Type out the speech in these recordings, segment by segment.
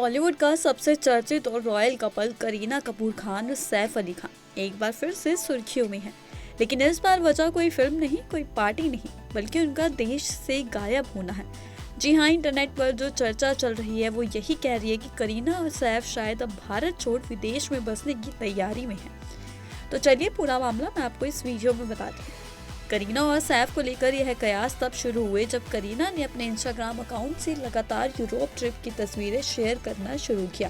बॉलीवुड का सबसे चर्चित और रॉयल कपल करीना कपूर खान और सैफ अली खान एक बार फिर से सुर्खियों में है। लेकिन इस बार वजह कोई फिल्म नहीं, कोई पार्टी नहीं, बल्कि उनका देश से गायब होना है। जी हाँ, इंटरनेट पर जो चर्चा चल रही है वो यही कह रही है कि करीना और सैफ शायद अब भारत छोड़ विदेश में बसने की तैयारी में है। तो चलिए पूरा मामला मैं आपको इस वीडियो में बताती हूँ। करीना और सैफ को लेकर यह कयास तब शुरू हुए जब करीना ने अपने इंस्टाग्राम अकाउंट से लगातार यूरोप ट्रिप की तस्वीरें शेयर करना शुरू किया।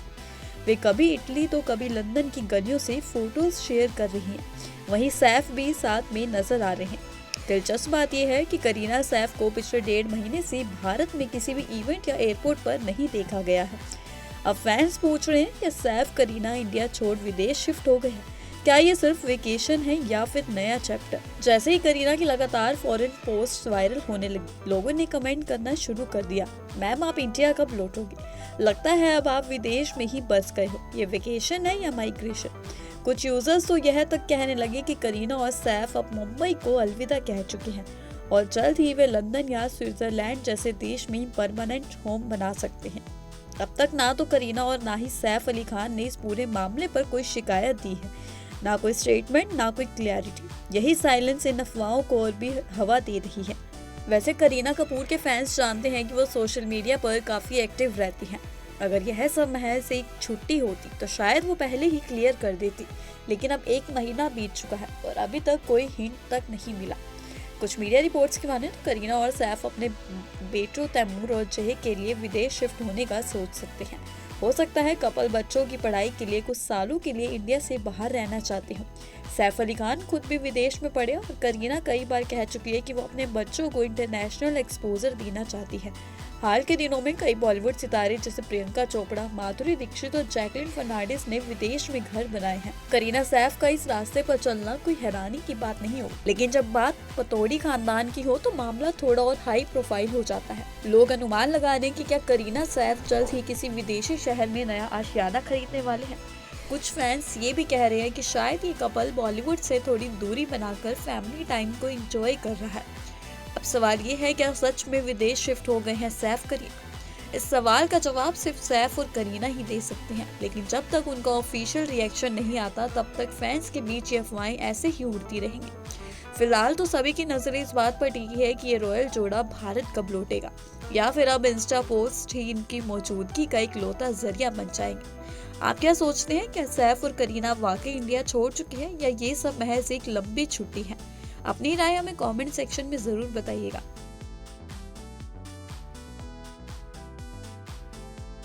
वे कभी इटली तो कभी लंदन की गलियों से फोटोज शेयर कर रही हैं। वहीं सैफ भी साथ में नजर आ रहे हैं। दिलचस्प बात यह है कि करीना सैफ को पिछले 1.5 महीने से भारत में किसी भी इवेंट या एयरपोर्ट पर नहीं देखा गया है। अब फैंस पूछ रहे हैं कि सैफ करीना इंडिया छोड़ विदेश शिफ्ट हो गए हैं। क्या ये सिर्फ वेकेशन है या फिर नया चैप्टर? जैसे ही करीना की लगातार फॉरेन पोस्ट वायरल होने लगी, लोगों ने कमेंट करना शुरू कर दिया, मैम आप इंडिया कब लौटोगी? लगता है अब आप विदेश में ही बस गए हो। ये वेकेशन है या माइग्रेशन? कुछ यूजर्स तो यह तक कहने लगे कि करीना और सैफ अब मुंबई को अलविदा कह चुके हैं और जल्द ही वे लंदन या स्विट्जरलैंड जैसे देश में परमानेंट होम बना सकते हैं। अब तक ना तो करीना और ना ही सैफ अली खान ने इस पूरे मामले पर कोई शिकायत दी है, ना कोई स्टेटमेंट, ना कोई क्लैरिटी। यही साइलेंस इन अफवाहों को और भी हवा दे रही है। वैसे करीना कपूर के फैंस जानते हैं कि वो सोशल मीडिया पर काफी एक्टिव रहती हैं। अगर यह सब महज एक छुट्टी होती तो शायद वो पहले ही क्लियर कर देती, लेकिन अब 1 महीना बीत चुका है और अभी तक कोई हिंट तक नहीं मिला। कुछ मीडिया रिपोर्ट्स की माने तो करीना और सैफ अपने बेटों तैमूर और जहे के लिए विदेश शिफ्ट होने का सोच सकते हैं। हो सकता है कपल बच्चों की पढ़ाई के लिए कुछ सालों के लिए इंडिया से बाहर रहना चाहते हो। सैफ अली खान खुद भी विदेश में पढ़े और करीना कई बार कह चुकी है कि वो अपने बच्चों को इंटरनेशनल एक्सपोजर देना चाहती है। हाल के दिनों में कई बॉलीवुड सितारे जैसे प्रियंका चोपड़ा, माधुरी दीक्षित और जैकलिन फर्नांडिस ने विदेश में घर बनाए हैं। करीना सैफ का इस रास्ते पर चलना कोई हैरानी की बात नहीं हो, लेकिन जब बात पतौड़ी खानदान की हो तो मामला थोड़ा और हाई प्रोफाइल हो जाता है। लोग अनुमान लगा रहे हैं कि क्या करीना सैफ जल्द ही किसी विदेशी शहर में नया आशियाना खरीदने वाले हैं। कुछ फैंस ये भी कह रहे हैं कि शायद ये कपल बॉलीवुड से थोड़ी दूरी बनाकर फैमिली टाइम को एंजॉय कर रहा है। अब सवाल ये है, क्या सच में विदेश शिफ्ट हो गए हैं सैफ करीना? इस सवाल का जवाब सिर्फ सैफ और करीना ही दे सकते हैं, लेकिन जब तक उनका ऑफिशियल रिएक्शन नहीं आता तब तक फैंस के बीच ये अफवाहें ऐसे ही उड़ती रहेंगी। फिलहाल तो सभी की नजरें इस बात पर टिकी है कि ये रॉयल जोड़ा भारत कब लौटेगा, या फिर अब इंस्टा पोस्ट ही इनकी मौजूदगी का इकलौता जरिया बन जाएंगे। आप क्या सोचते हैं, क्या सैफ और करीना वाकई इंडिया छोड़ चुके हैं या ये सब महज एक लंबी छुट्टी है? अपनी राय हमें कमेंट सेक्शन में जरूर बताइएगा।